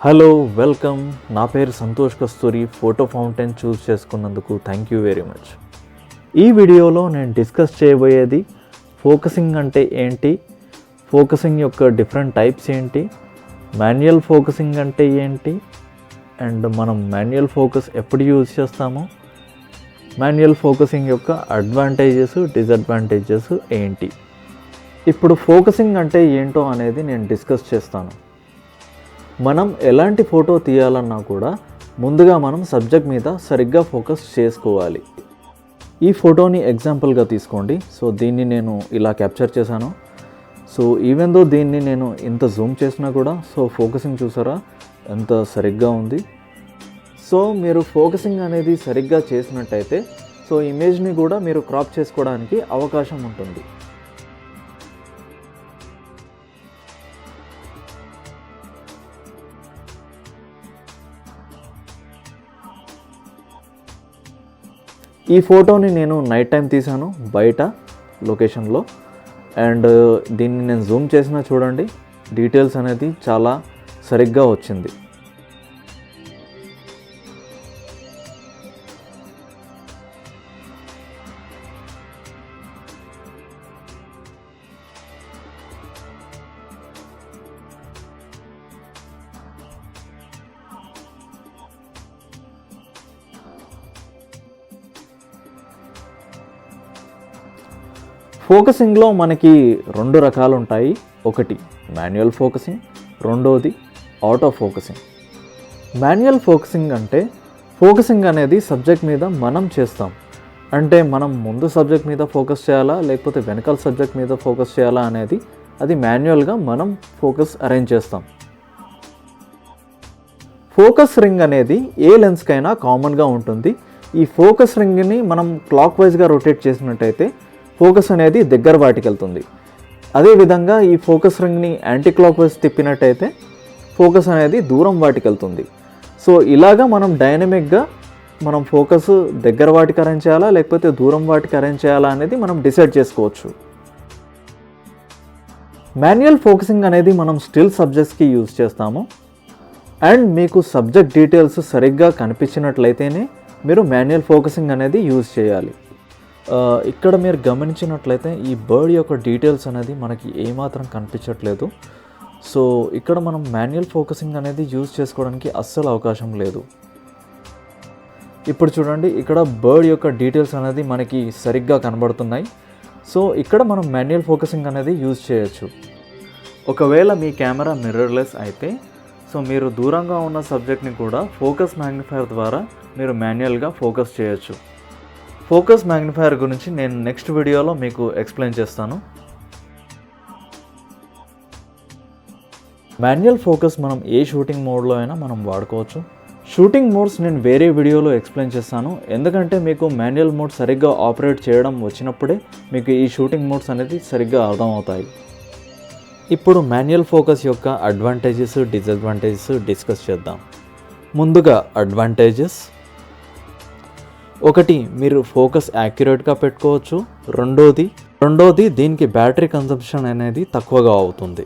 Hello welcome. నా పేరు సంతోష్ కస్తూరి. Photo fountain చూస్ చేసుకున్నందుకు థ్యాంక్ యూ వెరీ మచ్. ఈ వీడియోలో నేను డిస్కస్ చేయబోయేది ఫోకసింగ్ అంటే ఏంటి, ఫోకసింగ్ యొక్క డిఫరెంట్ టైప్స్ ఏంటి, మాన్యువల్ ఫోకసింగ్ అంటే ఏంటి, అండ్ మనం మాన్యువల్ ఫోకస్ ఎప్పుడు యూజ్ చేస్తాము, మాన్యువల్ ఫోకసింగ్ యొక్క అడ్వాంటేజెస్ డిసడ్వాంటేజెస్ ఏంటి. ఇప్పుడు ఫోకసింగ్ అంటే ఏంటో అనేది నేను డిస్కస్ చేస్తాను. మనం ఎలాంటి ఫోటో తీయాలన్నా కూడా ముందుగా మనం సబ్జెక్ట్ మీద సరిగ్గా ఫోకస్ చేసుకోవాలి. ఈ ఫోటోని ఎగ్జాంపుల్గా తీసుకోండి. సో దీన్ని నేను ఇలా క్యాప్చర్ చేశాను. సో ఈవెన్ దో దీన్ని నేను ఇంత జూమ్ చేసినా కూడా ఫోకసింగ్ చూసారా ఎంత సరిగ్గా ఉంది. సో మీరు ఫోకసింగ్ అనేది సరిగ్గా చేసినట్టయితే ఇమేజ్ని కూడా మీరు క్రాప్ చేసుకోవడానికి అవకాశం ఉంటుంది. ఈ ఫోటోని నేను నైట్ టైం తీసాను బయట లొకేషన్లో. అండ్ దీన్ని నేను జూమ్ చేసినా చూడండి, డీటెయిల్స్ అనేది చాలా సరిగ్గా వచ్చింది. ఫోకసింగ్లో మనకి రెండు రకాలు ఉంటాయి. ఒకటి మాన్యువల్ ఫోకసింగ్, రెండోది ఆటో ఫోకసింగ్. మాన్యువల్ ఫోకసింగ్ అంటే ఫోకసింగ్ అనేది సబ్జెక్ట్ మీద మనం చేస్తాం. అంటే మనం ముందు సబ్జెక్ట్ మీద ఫోకస్ చేయాలా లేకపోతే వెనకాల సబ్జెక్ట్ మీద ఫోకస్ చేయాలా అనేది అది మాన్యువల్గా మనం ఫోకస్ అరేంజ్ చేస్తాం. ఫోకస్ రింగ్ అనేది ఏ లెన్స్కైనా కామన్గా ఉంటుంది. ఈ ఫోకస్ రింగ్ని మనం క్లాక్ వైజ్గా రొటేట్ చేసినట్టయితే ఫోకస్ అనేది దగ్గర వాటికి వెళ్తుంది. అదేవిధంగా ఈ ఫోకస్ రింగ్ని యాంటీ క్లాక్ వైజ్ తిప్పినట్టయితే ఫోకస్ అనేది దూరం వాటికి వెళ్తుంది. సో ఇలాగా మనం డైనమిక్గా మనం ఫోకస్ దగ్గర వాటికి అరేంజ్ చేయాలా లేకపోతే దూరం వాటికి అరేంజ్ చేయాలా అనేది మనం డిసైడ్ చేసుకోవచ్చు. మాన్యువల్ ఫోకసింగ్ అనేది మనం స్టిల్ సబ్జెక్ట్స్కి యూజ్ చేస్తాము. అండ్ మీకు సబ్జెక్ట్ డీటెయిల్స్ సరిగ్గా కనిపించినట్లయితేనే మీరు మాన్యువల్ ఫోకసింగ్ అనేది యూజ్ చేయాలి. ఇక్కడ మీరు గమనించినట్లయితే ఈ బర్డ్ యొక్క డీటెయిల్స్ అనేది మనకి ఏమాత్రం కనిపించట్లేదు. సో ఇక్కడ మనం మాన్యువల్ ఫోకసింగ్ అనేది యూజ్ చేసుకోవడానికి అస్సలు అవకాశం లేదు. ఇప్పుడు చూడండి, ఇక్కడ బర్డ్ యొక్క డీటెయిల్స్ అనేది మనకి సరిగ్గా కనబడుతున్నాయి. సో ఇక్కడ మనం మాన్యువల్ ఫోకసింగ్ అనేది యూజ్ చేయొచ్చు. ఒకవేళ మీ కెమెరా మిర్రర్లెస్ అయితే మీరు దూరంగా ఉన్న సబ్జెక్ట్ని కూడా ఫోకస్ మ్యాగ్నిఫైయర్ ద్వారా మీరు మాన్యువల్గా ఫోకస్ చేయొచ్చు. ఫోకస్ మ్యాగ్నిఫైయర్ గురించి నేను నెక్స్ట్ వీడియోలో మీకు ఎక్స్ప్లెయిన్ చేస్తాను. మాన్యువల్ ఫోకస్ మనం ఏ షూటింగ్ మోడ్లో అయినా మనం వాడుకోవచ్చు. షూటింగ్ మోడ్స్ నేను వేరే వీడియోలో ఎక్స్ప్లెయిన్ చేస్తాను. ఎందుకంటే మీకు మాన్యువల్ మోడ్ సరిగ్గా ఆపరేట్ చేయడం వచ్చినప్పుడే మీకు ఈ షూటింగ్ మోడ్స్ అనేది సరిగ్గా అర్థమవుతాయి. ఇప్పుడు మాన్యువల్ ఫోకస్ యొక్క అడ్వాంటేజెస్ డిసడ్వాంటేజెస్ డిస్కస్ చేద్దాం. ముందుగా అడ్వాంటేజెస్. ఒకటి, మీరు ఫోకస్ యాక్యురేట్గా పెట్టుకోవచ్చు. రెండోది దీనికి బ్యాటరీ కన్సంప్షన్ అనేది తక్కువగా అవుతుంది.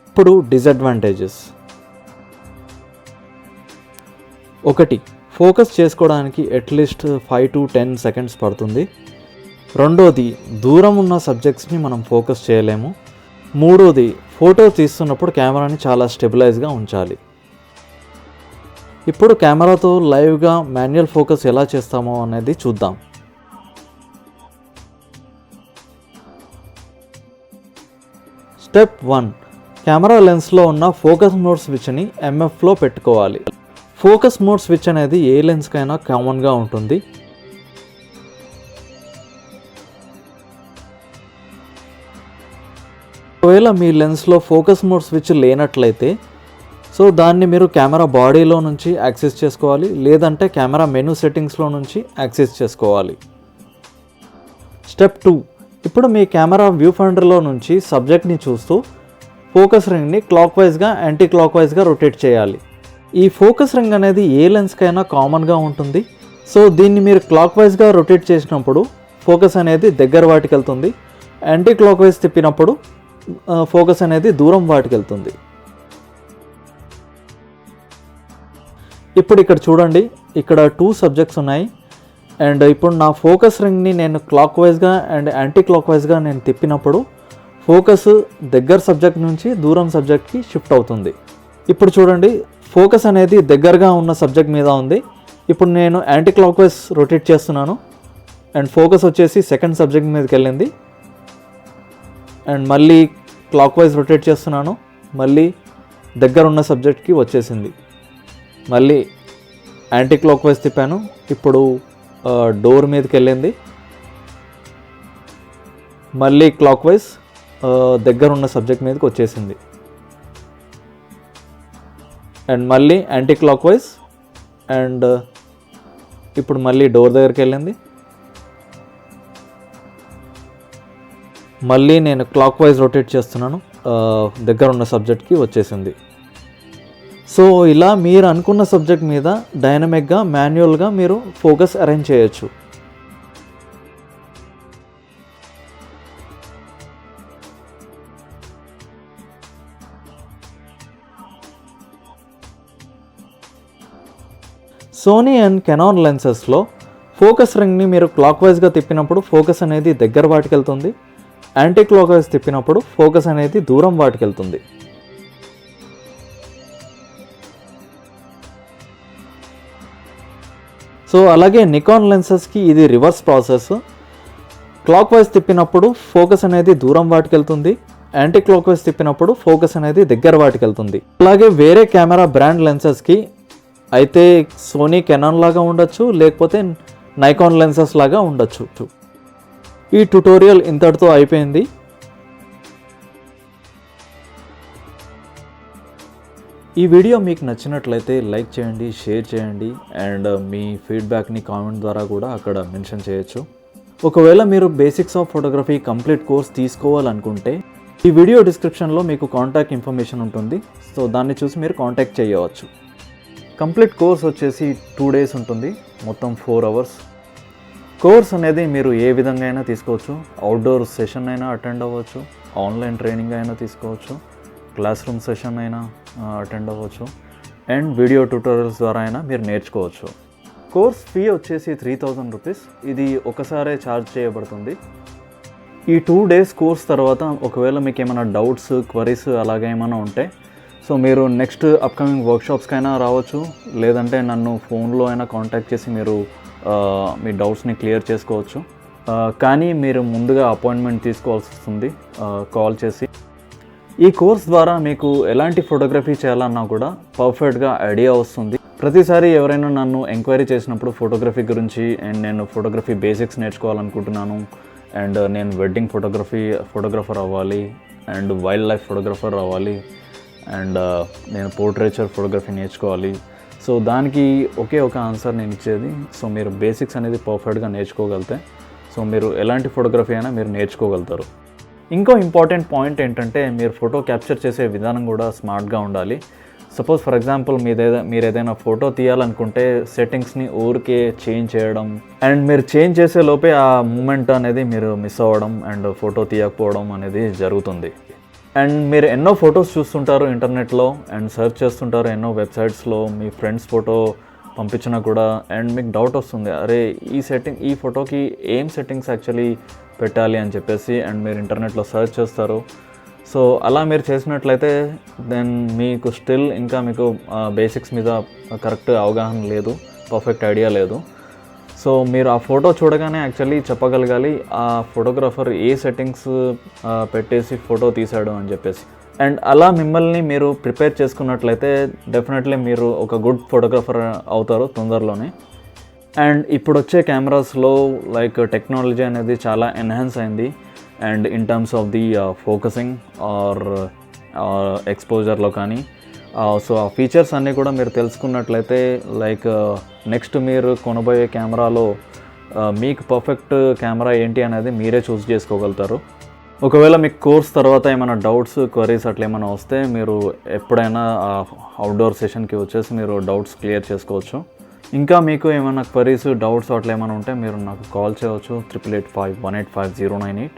ఇప్పుడు డిసడ్వాంటేజెస్. ఒకటి, ఫోకస్ చేసుకోవడానికి అట్లీస్ట్ 5 to 10 seconds పడుతుంది. రెండోది, దూరం ఉన్న సబ్జెక్ట్స్ని మనం ఫోకస్ చేయలేము. మూడోది, ఫోటో తీస్తున్నప్పుడు కెమెరాని చాలా స్టెబిలైజ్గా ఉంచాలి. ఇప్పుడు కెమెరాతో లైవ్గా మాన్యువల్ ఫోకస్ ఎలా చేస్తామో అనేది చూద్దాం. స్టెప్ 1, కెమెరా లెన్స్లో ఉన్న ఫోకస్ మోడ్ స్విచ్ని ఎంఎఫ్లో పెట్టుకోవాలి. ఫోకస్ మోడ్ స్విచ్ అనేది ఏ లెన్స్కైనా కామన్గా ఉంటుంది. ఒకవేళ మీ లెన్స్లో ఫోకస్ మోడ్ స్విచ్ లేనట్లయితే దాన్ని మీరు కెమెరా బాడీలో నుంచి యాక్సెస్ చేసుకోవాలి, లేదంటే కెమెరా మెనూ సెట్టింగ్స్లో నుంచి యాక్సెస్ చేసుకోవాలి. స్టెప్ 2, ఇప్పుడు మీ కెమెరా వ్యూ ఫైండర్లో నుంచి సబ్జెక్ట్ని చూస్తూ ఫోకస్ రింగ్ని క్లాక్ వైజ్గా యాంటీ క్లాక్ వైజ్గా రొటేట్ చేయాలి. ఈ ఫోకస్ రింగ్ అనేది ఏ లెన్స్కైనా కామన్గా ఉంటుంది. దీన్ని మీరు క్లాక్ వైజ్గా రొటేట్ చేసినప్పుడు ఫోకస్ అనేది దగ్గర వాటికి వెళ్తుంది. యాంటీ క్లాక్ వైజ్ తిప్పినప్పుడు ఫోకస్ అనేది దూరం వాటికి వెళ్తుంది. ఇప్పుడు ఇక్కడ చూడండి, ఇక్కడ 2 సబ్జెక్ట్స్ ఉన్నాయి. అండ్ ఇప్పుడు నా ఫోకస్ రింగ్ని నేను క్లాక్ వైజ్గా అండ్ యాంటీ క్లాక్ వైజ్గా నేను తిప్పినప్పుడు ఫోకస్ దగ్గర సబ్జెక్ట్ నుంచి దూరం సబ్జెక్ట్కి షిఫ్ట్ అవుతుంది. ఇప్పుడు చూడండి, ఫోకస్ అనేది దగ్గరగా ఉన్న సబ్జెక్ట్ మీద ఉంది. ఇప్పుడు నేను యాంటీ క్లాక్ వైజ్ రొటేట్ చేస్తున్నాను అండ్ ఫోకస్ వచ్చేసి సెకండ్ సబ్జెక్ట్ మీదకి వెళ్ళింది. అండ్ మళ్ళీ క్లాక్ వైజ్ రొటేట్ చేస్తున్నాను, మళ్ళీ దగ్గర ఉన్న సబ్జెక్ట్కి వచ్చేసింది. మళ్ళీ యాంటీ క్లాక్ వైజ్ తిప్పాను, ఇప్పుడు డోర్ మీదకి వెళ్ళింది. మళ్ళీ క్లాక్ వైజ్ దగ్గర ఉన్న సబ్జెక్ట్ మీదకి వచ్చేసింది. అండ్ మళ్ళీ యాంటీ క్లాక్ వైజ్ అండ్ ఇప్పుడు మళ్ళీ డోర్ దగ్గరికి వెళ్ళింది. మళ్ళీ నేను క్లాక్ వైజ్ రొటేట్ చేస్తున్నాను, దగ్గర ఉన్న సబ్జెక్ట్కి వచ్చేసింది. సో ఇలా మీరు అనుకున్న సబ్జెక్ట్ మీద డైనమిక్గా మాన్యువల్గా మీరు ఫోకస్ అరేంజ్ చేయొచ్చు. సోనీ అండ్ కెనాన్ లెన్సెస్లో ఫోకస్ రింగ్ని మీరు క్లాక్ వైజ్గా తిప్పినప్పుడు ఫోకస్ అనేది దగ్గర వాటికి వెళ్తుంది, యాంటీ క్లాక్ వైజ్ తిప్పినప్పుడు ఫోకస్ అనేది దూరం వాటికి వెళ్తుంది. సో అలాగే నికాన్ లెన్సెస్కి ఇది రివర్స్ ప్రాసెస్. క్లాక్ వైజ్ తిప్పినప్పుడు ఫోకస్ అనేది దూరం వాటికి వెళ్తుంది, యాంటీ క్లాక్ వైజ్ తిప్పినప్పుడు ఫోకస్ అనేది దగ్గర వాటికి వెళ్తుంది. అలాగే వేరే కెమెరా బ్రాండ్ లెన్సెస్కి అయితే సోనీ కెనాన్ లాగా ఉండొచ్చు, లేకపోతే నైకాన్ లెన్సెస్ లాగా ఉండొచ్చు. ఈ ట్యుటోరియల్ ఇంతటితో అయిపోయింది. ఈ వీడియో మీకు నచ్చినట్లయితే లైక్ చేయండి, షేర్ చేయండి అండ్ మీ ఫీడ్బ్యాక్ని కామెంట్ ద్వారా కూడా అక్కడ మెన్షన్ చేయొచ్చు. ఒకవేళ మీరు basics of photography complete course తీసుకోవాలనుకుంటే ఈ వీడియో డిస్క్రిప్షన్లో మీకు కాంటాక్ట్ ఇన్ఫర్మేషన్ ఉంటుంది. సో దాన్ని చూసి మీరు కాంటాక్ట్ చేయవచ్చు. కంప్లీట్ కోర్స్ వచ్చేసి 2 days ఉంటుంది, మొత్తం 4 hours. కోర్స్ అనేది మీరు ఏ విధంగా అయినా తీసుకోవచ్చు. అవుట్డోర్ సెషన్ అయినా అటెండ్ అవ్వచ్చు, ఆన్లైన్ ట్రైనింగ్ అయినా తీసుకోవచ్చు, క్లాస్ రూమ్ సెషన్ అయినా అటెండ్ అవ్వచ్చు అండ్ వీడియో ట్యూటోరియల్స్ ద్వారా అయినా మీరు నేర్చుకోవచ్చు. కోర్స్ ఫీ వచ్చేసి 3000 రూపీస్. ఇది ఒకసారే ఛార్జ్ చేయబడుతుంది. ఈ 2 days కోర్స్ తర్వాత ఒకవేళ మీకు ఏమైనా డౌట్స్, క్వరీస్ అలాగే ఏమైనా ఉంటే సో మీరు నెక్స్ట్ అప్కమింగ్ వర్క్షాప్స్కైనా రావచ్చు, లేదంటే నన్ను ఫోన్లో అయినా కాంటాక్ట్ చేసి మీరు మీ డౌట్స్ని క్లియర్ చేసుకోవచ్చు. కానీ మీరు ముందుగా అపాయింట్మెంట్ తీసుకోవాల్సి వస్తుంది కాల్ చేసి. ఈ కోర్స్ ద్వారా మీకు ఎలాంటి ఫోటోగ్రఫీ చేయాలన్నా కూడా పర్ఫెక్ట్గా ఐడియా వస్తుంది. ప్రతిసారి ఎవరైనా నన్ను ఎంక్వైరీ చేసినప్పుడు ఫోటోగ్రఫీ గురించి అండ్ నేను ఫోటోగ్రఫీ బేసిక్స్ నేర్చుకోవాలనుకుంటున్నాను అండ్ నేను వెడ్డింగ్ ఫోటోగ్రఫర్ అవ్వాలి అండ్ వైల్డ్ లైఫ్ ఫోటోగ్రఫర్ అవ్వాలి అండ్ నేను పోర్ట్రేచర్ ఫోటోగ్రఫీ నేర్చుకోవాలి. సో దానికి ఒకే ఒక ఆన్సర్ నేను ఇచ్చేది, సో మీరు బేసిక్స్ అనేది పర్ఫెక్ట్గా నేర్చుకోగలితే సో మీరు ఎలాంటి ఫోటోగ్రఫీ అయినా మీరు నేర్చుకోగలుగుతారు. ఇంకో ఇంపార్టెంట్ పాయింట్ ఏంటంటే మీరు ఫోటో క్యాప్చర్ చేసే విధానం కూడా స్మార్ట్గా ఉండాలి. సపోజ్ ఫర్ ఎగ్జాంపుల్ మీరు ఏదైనా ఫోటో తీయాలనుకుంటే సెట్టింగ్స్ని ఊరికే చేంజ్ చేయడం అండ్ మీరు చేంజ్ చేసే లోపే ఆ మూమెంట్ అనేది మీరు మిస్ అవ్వడం అండ్ ఫోటో తీయకపోవడం అనేది జరుగుతుంది. అండ్ మీరు ఎన్నో ఫొటోస్ చూస్తుంటారు ఇంటర్నెట్లో అండ్ సెర్చ్ చేస్తుంటారు ఎన్నో వెబ్సైట్స్లో మీ ఫ్రెండ్స్ ఫోటో పంపించినా కూడా అండ్ మీకు డౌట్ వస్తుంది, అరే ఈ ఫోటోకి ఏం సెట్టింగ్స్ యాక్చువల్లీ పెట్టాలి అని చెప్పేసి అండ్ మీరు ఇంటర్నెట్లో సెర్చ్ చేస్తారు. సో అలా మీరు చేసినట్లయితే దెన్ మీకు స్టిల్ ఇంకా మీకు బేసిక్స్ మీద కరెక్ట్ అవగాహన లేదు, పర్ఫెక్ట్ ఐడియా లేదు. సో మీరు ఆ ఫోటో చూడగానే యాక్చువల్లీ చెప్పగలగాలి ఆ ఫోటోగ్రాఫర్ ఏ సెట్టింగ్స్ పెట్టేసి ఫోటో తీశాడు అని చెప్పేసి. అండ్ అలా మిమ్మల్ని మీరు ప్రిపేర్ చేసుకున్నట్లయితే డెఫినెట్లీ మీరు ఒక గుడ్ ఫోటోగ్రాఫర్ అవుతారు తొందరలోనే. అండ్ ఇప్పుడు వచ్చే కెమెరాస్లో లైక్ టెక్నాలజీ అనేది చాలా ఎన్హాన్స్ అయింది and in terms of the focusing or ఎక్స్పోజర్లో కానీ సో ఆ ఫీచర్స్ అన్నీ కూడా మీరు తెలుసుకున్నట్లయితే లైక్ నెక్స్ట్ మీరు కొనబోయే కెమెరాలో మీకు పర్ఫెక్ట్ కెమెరా ఏంటి అనేది మీరే చూస్ చేసుకోగలుగుతారు. ఒకవేళ మీకు కోర్స్ తర్వాత ఏమైనా డౌట్స్, క్వరీస్ అట్లా ఏమైనా వస్తే మీరు ఎప్పుడైనా అవుట్డోర్ సెషన్కి వచ్చేసి మీరు డౌట్స్ క్లియర్ చేసుకోవచ్చు. ఇంకా మీకు ఏమైనా క్వరీస్, డౌట్స్ అట్లా ఏమైనా ఉంటే మీరు నాకు కాల్ చేయవచ్చు 8885185098.